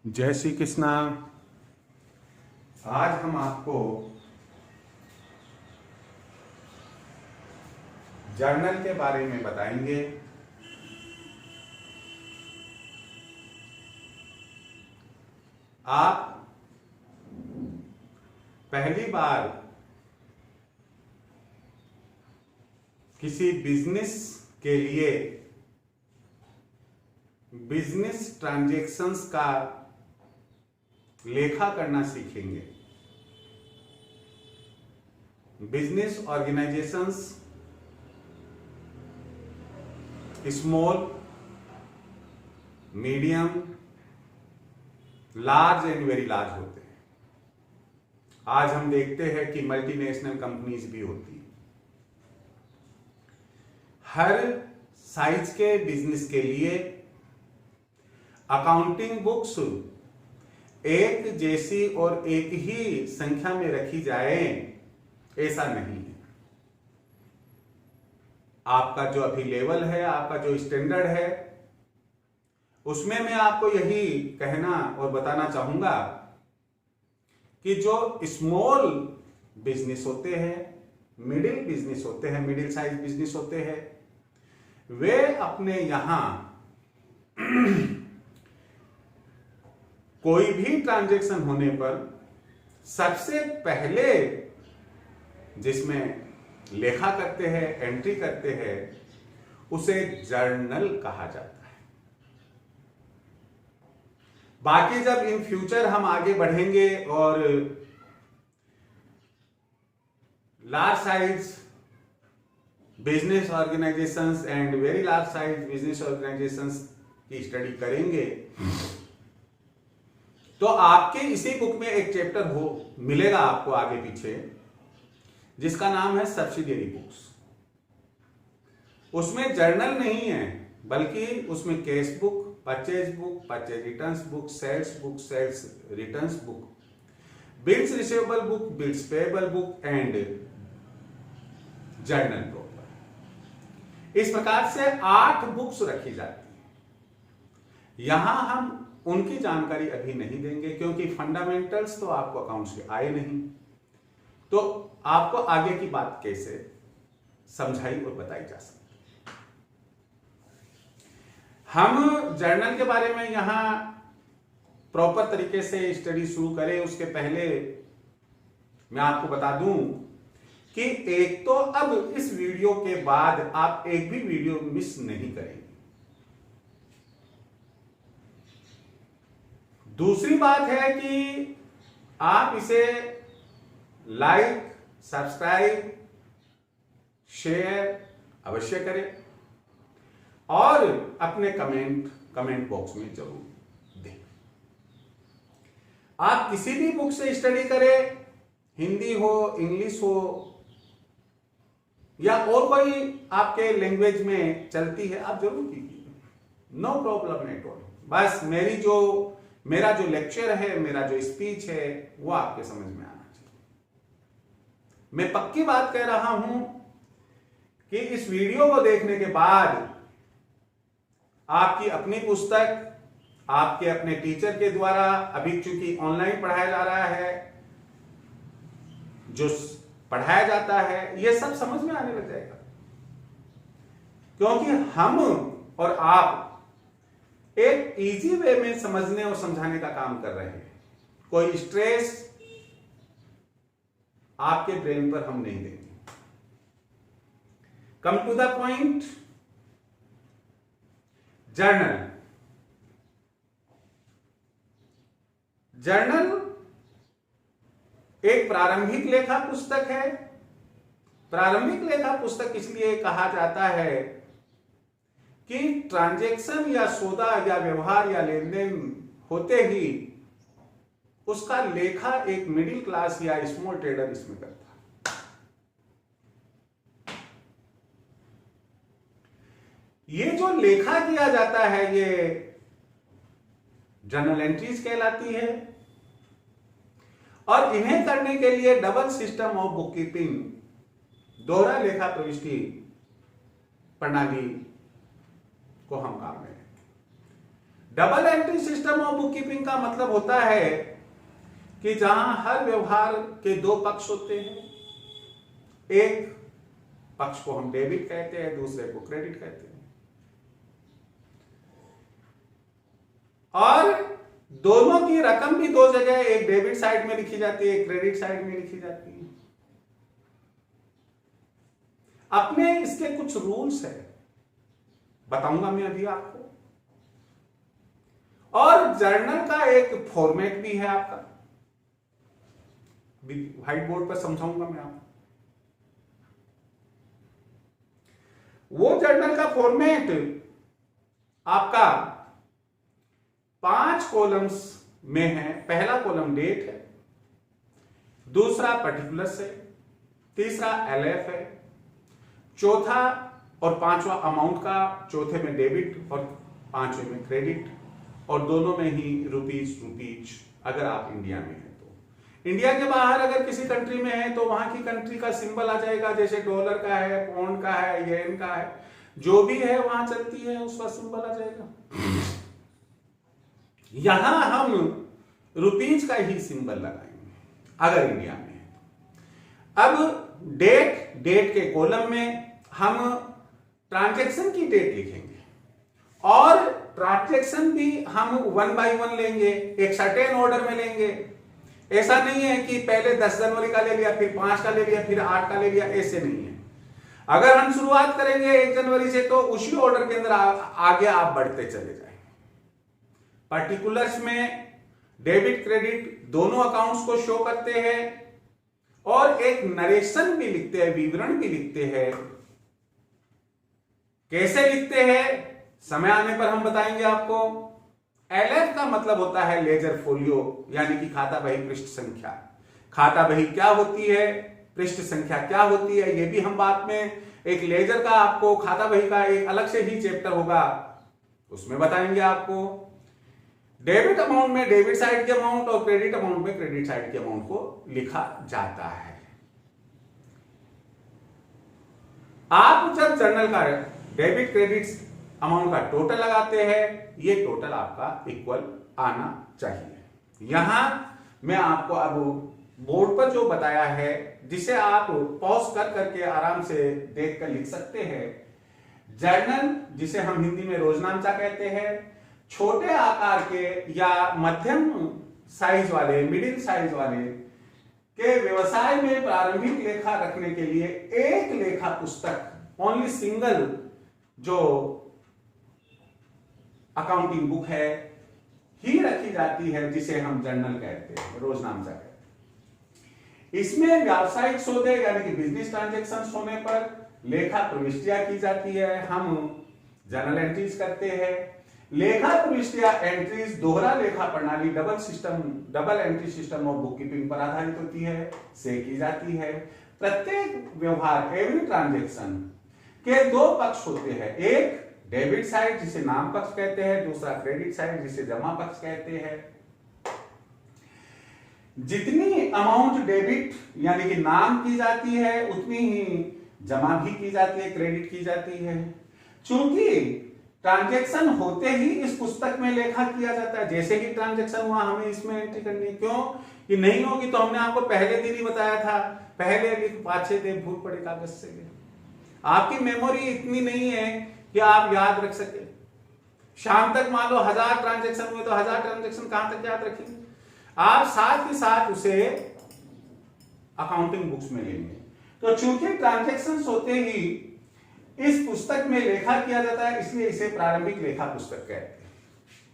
जय श्री कृष्णा। आज हम आपको जर्नल के बारे में बताएंगे। आप पहली बार किसी बिजनेस के लिए बिजनेस ट्रांजैक्शंस का लेखा करना सीखेंगे। Business organisations small, medium, large and very large होते हैं। आज हम देखते हैं कि मल्टीनेशनल कंपनीज भी होती हैं। हर साइज के बिजनेस के लिए अकाउंटिंग बुक्स एक जैसी और एक ही संख्या में रखी जाए, ऐसा नहीं है। आपका जो अभी लेवल है, आपका जो स्टैंडर्ड है, उसमें मैं आपको यही कहना और बताना चाहूंगा कि जो स्मॉल बिजनेस होते हैं, मिडिल बिजनेस होते हैं, मिडिल साइज बिजनेस होते हैं, वे अपने यहां कोई भी ट्रांजैक्शन होने पर सबसे पहले जिसमें लेखा करते हैं, एंट्री करते हैं, उसे जर्नल कहा जाता है। बाकी जब इन फ्यूचर हम आगे बढ़ेंगे और large size business organisations and very large size business organisations की स्टडी करेंगे, तो आपके इसी बुक में एक चैप्टर मिलेगा आपको आगे पीछे, जिसका नाम है सब्सिडियरी बुक्स। उसमें जर्नल नहीं है, बल्कि उसमें cash book, purchase book, purchase returns book, sales book, sales returns book, bills receivable book, bills payable book and journal proper. इस प्रकार से 8 बुक्स रखी जाती है। यहां हम उनकी जानकारी अभी नहीं देंगे, क्योंकि फंडामेंटल्स तो आपको अकाउंट्स के आए नहीं, तो आपको आगे की बात कैसे समझाई और बताई जा सकती है। हम जर्नल के बारे में यहां प्रॉपर तरीके से स्टडी शुरू करें, उसके पहले मैं आपको बता दूं कि एक तो अब इस वीडियो के बाद आप एक भी वीडियो मिस नहीं करेंगे। दूसरी बात है कि आप इसे लाइक, सब्सक्राइब, शेयर अवश्य करें और अपने कमेंट बॉक्स में जरूर दें। आप किसी भी बुक से स्टडी करें, हिंदी हो, इंग्लिश हो या और कोई आपके लैंग्वेज में चलती है, आप जरूर कीजिए, नो प्रॉब्लम एट ऑल। बस मेरा जो लेक्चर है, मेरा जो स्पीच है, वो आपके समझ में आना चाहिए। मैं पक्की बात कह रहा हूं कि इस वीडियो को देखने के बाद आपकी अपनी पुस्तक, आपके अपने टीचर के द्वारा, अभी चूंकि ऑनलाइन पढ़ाया जा रहा है, जो पढ़ाया जाता है, ये सब समझ में आने लग जाएगा। क्योंकि हम और आप एक इजी वे में समझने और समझाने का काम कर रहे हैं। कोई स्ट्रेस आपके ब्रेन पर हम नहीं देंगे। Come to the point. Journal एक प्रारंभिक लेखा पुस्तक है। प्रारंभिक लेखा पुस्तक इसलिए कहा जाता है कि ट्रांजैक्शन या सौदा या व्यवहार या लेन देन होते ही उसका लेखा एक मिडिल क्लास या स्मॉल ट्रेडर इसमें करता है। ये जो लेखा किया जाता है, ये जर्नल एंट्रीज कहलाती है, और इन्हें करने के लिए double system of book keeping, दोहरा लेखा प्रविष्टि प्रणाली को हम काम में लेंगे। Double entry system of book keeping का मतलब होता है कि जहां हर व्यवहार के दो पक्ष होते हैं, एक पक्ष को हम डेबिट कहते हैं, दूसरे को क्रेडिट कहते हैं, और दोनों की रकम भी दो जगह, एक डेबिट साइड में लिखी जाती है, एक क्रेडिट साइड में लिखी जाती है। अपने इसके कुछ रूल्स है, बताऊंगा मैं अभी आपको, और जर्नल का एक फॉर्मेट भी है आपका, व्हाइट बोर्ड पर समझाऊंगा मैं आपको। वो जर्नल का फॉर्मेट आपका 5 कॉलम्स में है। पहला कॉलम डेट है, दूसरा पर्टिकुलर्स है, तीसरा एलएफ है, चौथा और पांचवा अमाउंट का, चौथे में डेबिट और पांचवे में क्रेडिट, और दोनों में ही रुपीज अगर आप इंडिया में हैं तो। इंडिया के बाहर अगर किसी कंट्री में है तो वहां की कंट्री का सिंबल आ जाएगा, जैसे डॉलर का है, पौंड का है, येन का है, जो भी है वहां चलती है उसका सिंबल आ जाएगा। यहां हम रुपीज का ही सिंबल लगाएंगे अगर इंडिया में है। अब डेट के कॉलम में हम ट्रांजैक्शन की डेट लिखेंगे, और ट्रांजैक्शन भी हम 1 बाय 1 लेंगे, एक सर्टेन ऑर्डर में लेंगे। ऐसा नहीं है कि पहले 10 जनवरी का ले लिया, फिर 5 का ले लिया, फिर 8 का ले लिया, ऐसे नहीं है। अगर हम शुरुआत करेंगे 1 जनवरी से तो उसी ऑर्डर के अंदर आगे आप बढ़ते चले जाएंगे। पर्टिकुलर्स में डेबिट क्रेडिट दोनों अकाउंट्स को शो करते हैं, और एक नरेशन भी लिखते हैं, विवरण भी लिखते हैं। कैसे लिखते हैं समय आने पर हम बताएंगे आपको। एलएफ का मतलब होता है लेजर फोलियो, यानी कि खाता बही पृष्ठ संख्या। खाता बही क्या होती है, पृष्ठ संख्या क्या होती है, ये भी हम बाद में एक लेजर का आपको, खाता बही का एक अलग से ही चैप्टर होगा, उसमें बताएंगे आपको। डेबिट अमाउंट में डेबिट साइड के अमाउंट, और क्रेडिट अमाउंट में क्रेडिट साइड के अमाउंट को लिखा जाता है। आप जब जर्नल का डेबिट क्रेडिट अमाउंट का टोटल लगाते हैं, ये टोटल आपका इक्वल आना चाहिए। यहां मैं आपको अब बोर्ड पर जो बताया है, जिसे आप पॉज कर करके आराम से देख कर लिख सकते हैं। जर्नल, जिसे हम हिंदी में रोजनामचा कहते हैं, छोटे आकार के या मध्यम साइज वाले, मिडिल साइज वाले के व्यवसाय में प्रारंभिक लेखा रखने के लिए एक लेखा पुस्तक, ओनली सिंगल जो अकाउंटिंग बुक है ही रखी जाती है, जिसे हम जर्नल कहते हैं, रोजनामचा कहते हैं। इसमें व्यावसायिक सौदे यानी कि बिजनेस ट्रांजैक्शंस होने पर लेखा प्रविष्टियां की जाती है, हम जर्नल एंट्रीज करते हैं। लेखा प्रविष्टियां एंट्रीज दोहरा लेखा प्रणाली, double entry system of book keeping पर आधारित होती है, से की जाती है। प्रत्येक व्यवहार, एवरी ट्रांजैक्शन के दो पक्ष होते हैं, एक डेबिट साइड जिसे नाम पक्ष कहते हैं, दूसरा क्रेडिट साइड जिसे जमा पक्ष कहते हैं। जितनी अमाउंट डेबिट यानी कि नाम की जाती है, उतनी ही जमा भी की जाती है, क्रेडिट की जाती है। चूंकि ट्रांजैक्शन होते ही इस पुस्तक में लेखा किया जाता है, जैसे ही ट्रांजैक्शन हुआ हमें इसमें एंट्री करनी है। क्यों कि नहीं होगी तो हमने आपको पहले दिन ही बताया था, पहले लिख पाछे दे भूल पड़े कागज से। आपकी मेमोरी इतनी नहीं है कि आप याद रख सके। शाम तक मान लो 1000 ट्रांजैक्शन हुए तो 1000 ट्रांजैक्शन कहां तक याद रखेंगे। आप साथ ही साथ उसे अकाउंटिंग बुक्स में लेंगे। तो चूंकि ट्रांजैक्शंस होते ही इस पुस्तक में लेखा किया जाता है, इसलिए इसे प्रारंभिक लेखा पुस्तक कहते हैं।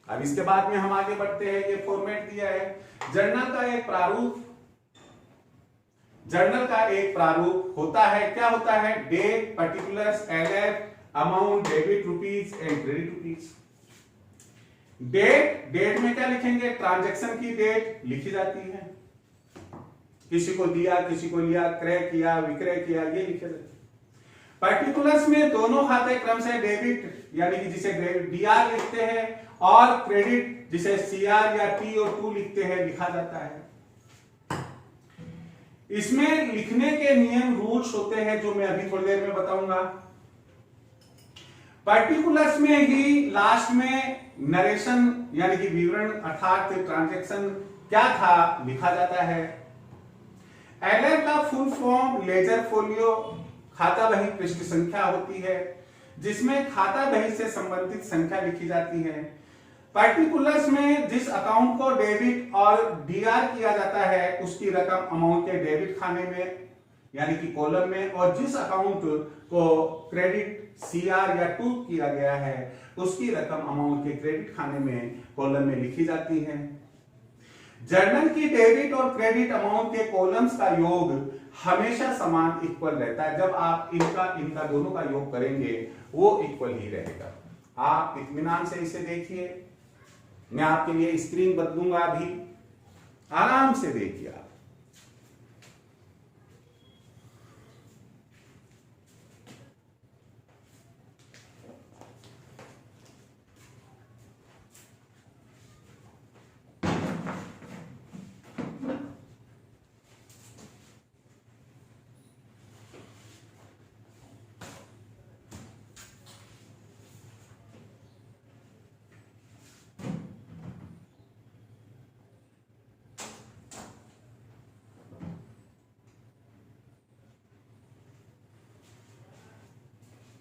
अब इसके बाद में हम आगे बढ़ते हैं। ये फॉर्मेट दिया है जर्नल का एक प्रारूप। जर्नल का एक प्रारूप होता है, क्या होता है, date, particulars, LF, amount, debit rupees and credit rupees. Date में क्या लिखेंगे, ट्रांजैक्शन की डेट लिखी जाती है, किसी को दिया, किसी को लिया, क्रय किया, विक्रय किया, ये लिखे जाते हैं। पर्टिकुलर्स में दोनों खाते क्रम से डेबिट यानी कि जिसे डीआर लिखते हैं, और क्रेडिट जिसे सीआर या टी और टू लिखते हैं, लिखा जाता है। इसमें लिखने के नियम, रूल्स होते हैं, जो मैं अभी थोड़ी देर में बताऊंगा। पर्टिकुलर्स में ही लास्ट में नरेशन यानी कि विवरण अर्थात ट्रांजैक्शन क्या था लिखा जाता है। एलआर का फुल फॉर्म लेजर फोलियो खाता बही पृष्ठ संख्या होती है जिसमें खाता बही से संबंधित संख्या लिखी जाती है। पर्टिकुलर्स में जिस अकाउंट को डेबिट और डीआर किया जाता है उसकी रकम अमाउंट के डेबिट खाने में यानी कि कॉलम में, और जिस अकाउंट को क्रेडिट सीआर या टू किया गया है उसकी रकम अमाउंट के क्रेडिट खाने में कॉलम में लिखी जाती है। जर्नल की डेबिट और क्रेडिट अमाउंट के कॉलम्स का योग हमेशा समान इक्वल रहता है। जब आप इनका दोनों का योग करेंगे वो इक्वल ही रहेगा। आप इत्मीनान से इसे देखिए। मैं आपके लिए स्क्रीन बदलूंगा, अभी आराम से देखिए आप।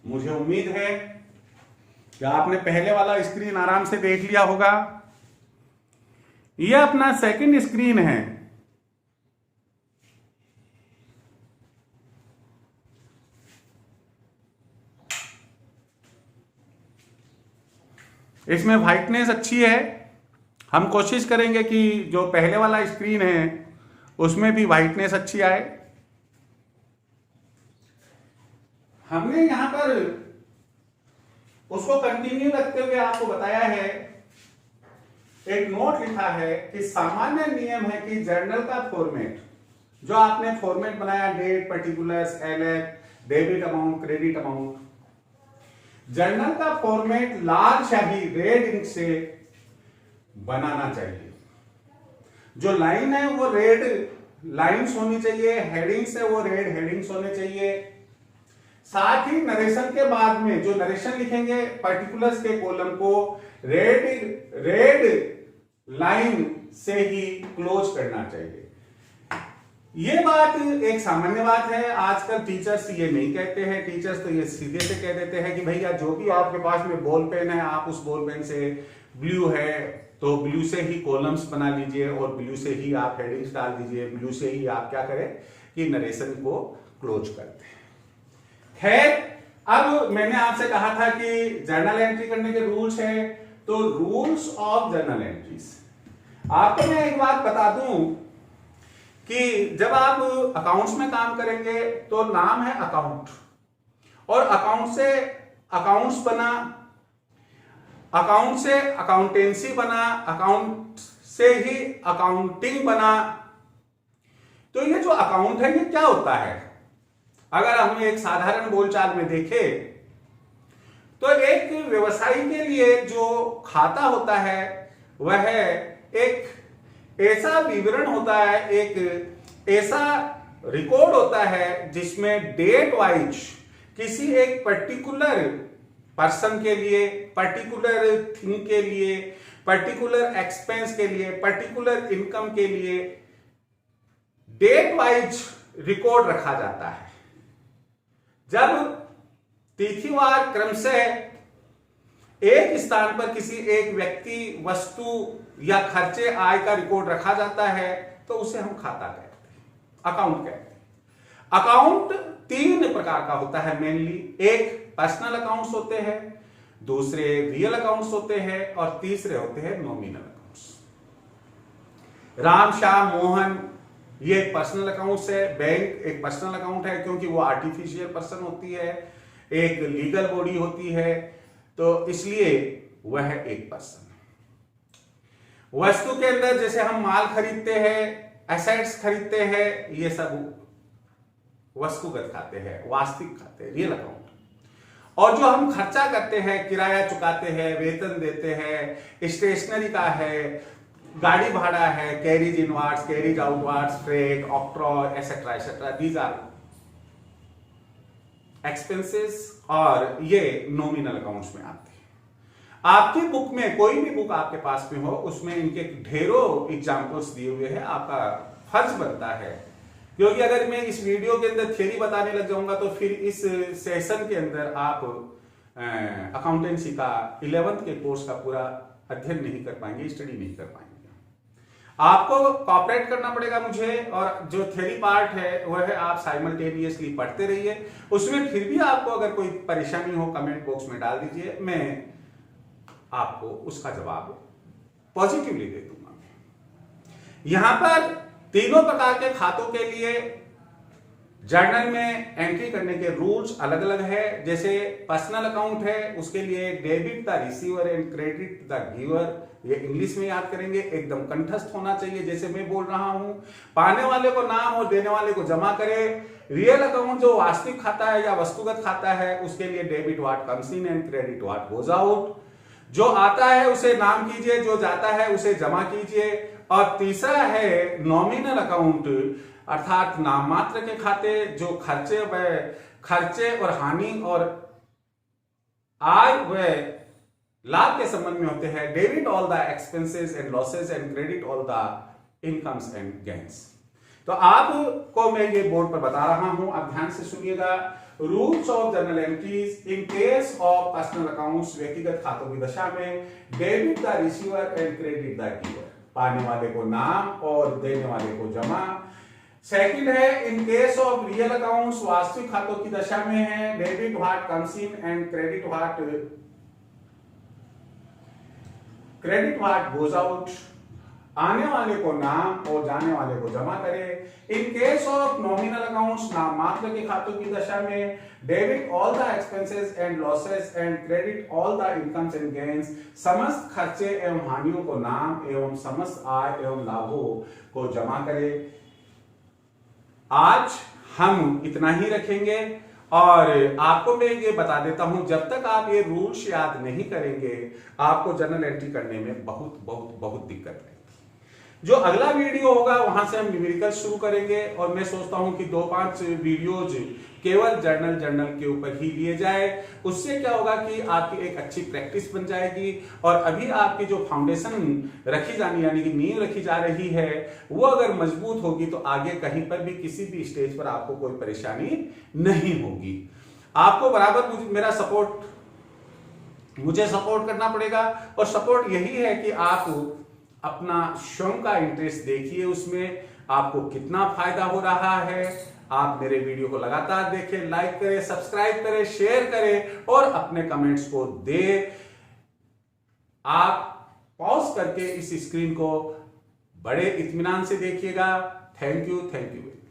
मुझे उम्मीद है कि आपने पहले वाला स्क्रीन आराम से देख लिया होगा। यह अपना सेकंड स्क्रीन है। इसमें व्हाइटनेस अच्छी है। हम कोशिश करेंगे कि जो पहले वाला स्क्रीन है उसमें भी व्हाइटनेस अच्छी आए। हमने यहां पर उसको कंटिन्यू रखते हुए आपको बताया है, एक नोट लिखा है कि सामान्य नियम है कि जर्नल का फॉर्मेट जो आपने फॉर्मेट बनाया, date, particulars, LF, debit amount, credit amount, journal का फॉर्मेट लाल शाही रेड इंक से बनाना चाहिए। जो लाइन है वो रेड लाइंस होनी चाहिए, हेडिंग्स है वो रेड हेडिंग्स होने चाहिए। साथ ही नरेशन के बाद में जो नरेशन लिखेंगे पर्टिकुलर्स के कॉलम को रेड लाइन से ही क्लोज करना चाहिए। ये बात एक सामान्य बात है। आजकल टीचर्स ये नहीं कहते हैं। टीचर्स तो ये सीधे से कह देते हैं कि भैया जो भी आपके पास में बॉल पेन है आप उस बॉल पेन से, ब्लू है तो ब्लू से ही कॉलम्स बना लीजिए और ब्लू से ही आप हेडिंग्स डाल दीजिए, ब्लू से ही आप क्या करें कि नरेशन को क्लोज करते हैं। खैर, अब मैंने आपसे कहा था कि जर्नल एंट्री करने के रूल्स हैं, तो रूल्स ऑफ जर्नल एंट्रीज आपको मैं एक बात बता दूं कि जब आप अकाउंट्स में काम करेंगे तो नाम है अकाउंट, और अकाउंट से अकाउंट्स बना, अकाउंट से अकाउंटेंसी बना, अकाउंट से ही अकाउंटिंग बना। तो ये जो अकाउंट है ये क्या होता है? अगर हम एक साधारण बोलचाल में देखें तो एक व्यवसायी के लिए जो खाता होता है वह एक ऐसा विवरण होता है, एक ऐसा रिकॉर्ड होता है जिसमें डेट वाइज किसी एक पर्टिकुलर पर्सन के लिए, पर्टिकुलर थिंग के लिए, पर्टिकुलर एक्सपेंस के लिए, पर्टिकुलर इनकम के लिए डेट वाइज रिकॉर्ड रखा जाता है। जब तिथिवार क्रम से एक स्थान पर किसी एक व्यक्ति, वस्तु या खर्चे, आय का रिकॉर्ड रखा जाता है तो उसे हम खाता कहते हैं, अकाउंट कहते हैं। अकाउंट तीन प्रकार का होता है मेनली। एक पर्सनल अकाउंट्स होते हैं, दूसरे रियल अकाउंट्स होते हैं, और तीसरे होते हैं नॉमिनल अकाउंट्स। राम, श्याम, मोहन ये पर्सनल अकाउंट्स है। बैंक एक पर्सनल अकाउंट है क्योंकि वो आर्टिफिशियल पर्सन होती है, एक लीगल बॉडी होती है, तो इसलिए वह एक पर्सन है। वस्तु के अंदर जैसे हम माल खरीदते हैं, एसेट्स खरीदते हैं, ये सब वस्तुगत खाते हैं, वास्तविक खाते हैं, रियल अकाउंट। और जो हम खर्चा करते हैं, किराया चुकाते हैं, वेतन देते हैं, स्टेशनरी का है, गाड़ी भाड़ा है, carriage inwards, carriage outwards, freight, octroi, etcetera etcetera, these are expenses, और ये नॉमिनल अकाउंट्स में आते हैं। आपकी बुक में, कोई भी बुक आपके पास में हो, उसमें इनके ढेरों एग्जाम्पल्स दिए हुए हैं। आपका फर्ज बनता है, क्योंकि अगर मैं इस वीडियो के अंदर थ्योरी बताने लग जाऊंगा तो फिर इस सेशन के अंदर आप अकाउंटेंसी का 11th के कोर्स का पूरा अध्ययन नहीं कर पाएंगे, स्टडी नहीं कर पाएंगे। आपको कॉपरेट करना पड़ेगा मुझे, और जो थ्योरी पार्ट है वह है आप साइमल्टेनियसली पढ़ते रहिए। उसमें फिर भी आपको अगर कोई परेशानी हो कमेंट बॉक्स में डाल दीजिए, मैं आपको उसका जवाब पॉजिटिवली दे दूंगा। यहां पर तीनों प्रकार के खातों के लिए जर्नल में एंट्री करने के रूल्स अलग अलग है। जैसे पर्सनल अकाउंट है, उसके लिए debit the receiver and credit the giver, ये इंग्लिश में याद करेंगे, एकदम कंठस्थ होना चाहिए जैसे मैं बोल रहा हूं। पाने वाले को नाम और देने वाले को जमा करे। रियल अकाउंट जो वास्तविक खाता है या वस्तुगत खाता है, उसके लिए debit what comes in and credit what goes out. जो आता है उसे नाम कीजिए, जो जाता है उसे जमा कीजिए। और तीसरा है नॉमिनल अकाउंट, अर्थात नाम मात्र के खाते, जो खर्चे और हानि और आय व लाभ के संबंध में होते हैं। Debit all the expenses and losses and credit all the incomes and gains. तो आपको मैं ये बोर्ड पर बता रहा हूं, आप ध्यान से सुनिएगा। Rules of journal entries in case of personal accounts, व्यक्तिगत खातों की दशा में debit the receiver and credit the giver, पाने वाले को नाम और देने वाले को जमा। सेकंड है in case of real accounts, वास्तविक खातों की दशा में है debit what comes in and credit what goes out, आने वाले को नाम और जाने वाले को जमा करे। In case of nominal accounts, नाम मात्र के खातों की दशा में debit all the expenses and losses and credit all the incomes and gains, समस्त खर्चे एवं हानियों को नाम एवं समस्त आय एवं लाभों को जमा करे। आज हम इतना ही रखेंगे, और आपको मैं ये बता देता हूं, जब तक आप ये रूल्स याद नहीं करेंगे आपको जर्नल एंट्री करने में बहुत बहुत बहुत दिक्कत है। जो अगला वीडियो होगा वहां से हम न्यूमेरिकल शुरू करेंगे, और मैं सोचता हूं कि 2-5 वीडियोज केवल जर्नल के ऊपर ही लिए जाए। उससे क्या होगा कि आपकी एक अच्छी प्रैक्टिस बन जाएगी, और अभी आपकी जो फाउंडेशन रखी जानी, यानी कि नींव रखी जा रही है, वो अगर मजबूत होगी तो आगे कहीं पर भी किसी भी स्टेज पर आपको कोई परेशानी नहीं होगी। आपको बराबर मेरा मुझे सपोर्ट करना पड़ेगा, और सपोर्ट यही है कि आप अपना स्वयं का इंटरेस्ट देखिए, उसमें आपको कितना फायदा हो रहा है। आप मेरे वीडियो को लगातार देखें, लाइक करें, सब्सक्राइब करें, शेयर करें और अपने कमेंट्स को दें। आप पॉज करके इस स्क्रीन को बड़े इत्मीनान से देखिएगा। Thank you very much.